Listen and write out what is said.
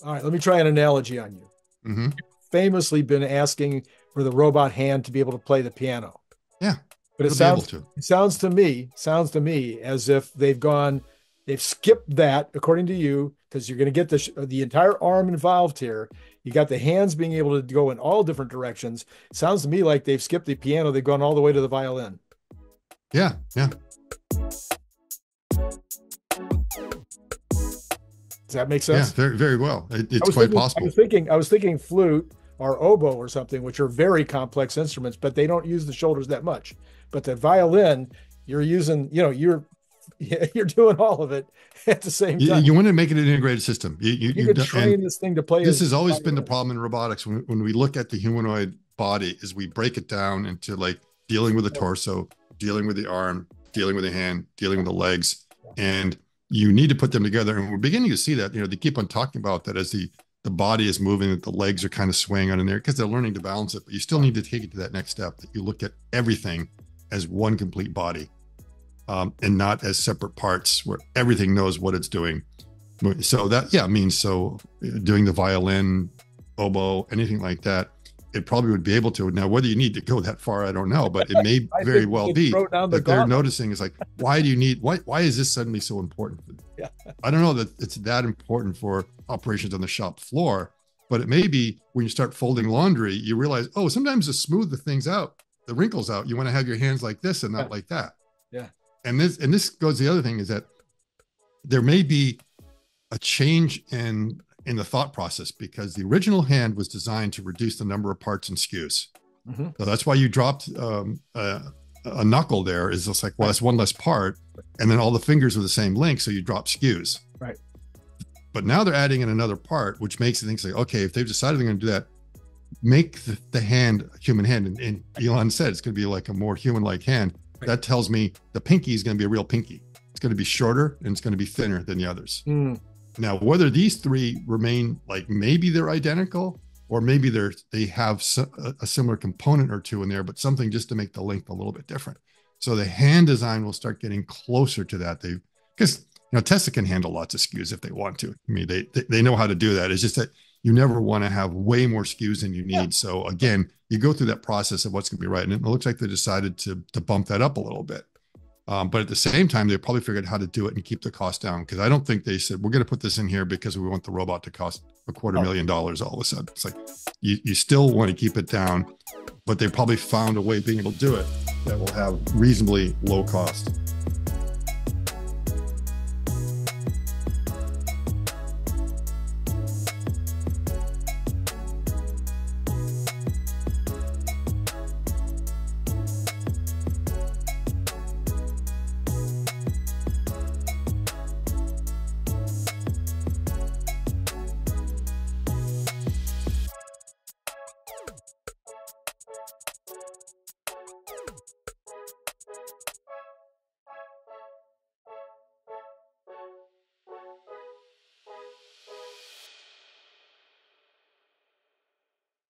All right, let me try an analogy on you. Hmm. Famously been asking for the robot hand to be able to play the piano. Yeah, But it'll be able to. it sounds to me as if they've skipped that, according to you, because you're going to get the entire arm involved here. You got the hands being able to go in all different directions. Sounds to me like they've skipped the piano. They've gone all the way to the violin. Yeah, yeah, Does that make yeah. sense? Very, very well. It's quite possible. I was thinking flute or oboe or something, which are very complex instruments, but they don't use the shoulders that much. But the violin, you're using, you're doing all of it at the same You, time. you want to make it an integrated system. You could train this thing to play. This has always been the problem in robotics when we look at the humanoid body is we break it down into like dealing with the torso, dealing with the arm, dealing with the hand, dealing with the legs, and you need to put them together. And we're beginning to see that, they keep on talking about that as the body is moving, that the legs are kind of swaying on in there because they're learning to balance it. But you still need to take it to that next step, that you look at everything as one complete body, and not as separate parts where everything knows what it's doing. So that, means doing the violin, oboe, anything like that, it probably would be able to. Now, whether you need to go that far, I don't know, but it may very well be that they're noticing is like, why is this suddenly so important? Yeah. I don't know that it's that important for operations on the shop floor, but it may be when you start folding laundry, you realize, oh, sometimes to smooth the things out, the wrinkles out, you want to have your hands like this and not like that. Yeah. And this goes, the other thing is that there may be a change in the thought process because the original hand was designed to reduce the number of parts and skews. Mm-hmm. So that's why you dropped a knuckle there, is just like, well, that's one less part. And then all the fingers are the same length. So you drop skews. Right. But now they're adding in another part, which makes it think like, okay, if they've decided they're going to do that, make the hand a human hand. And Elon said it's going to be like a more human-like hand. Right. That tells me the pinky is going to be a real pinky. It's going to be shorter and it's going to be thinner than the others. Mm. Now, whether these three remain, like maybe they're identical, or maybe they have a similar component or two in there, but something just to make the length a little bit different. So the hand design will start getting closer to that. Because Tesla can handle lots of skews if they want to. I mean, they know how to do that. It's just that you never want to have way more skews than you need. Yeah. So again, you go through that process of what's going to be right, and it looks like they decided to bump that up a little bit. But at the same time, they probably figured out how to do it and keep the cost down. Because I don't think they said, we're going to put this in here because we want the robot to cost $250,000 all of a sudden. It's like, you still want to keep it down, but they probably found a way of being able to do it that will have reasonably low cost.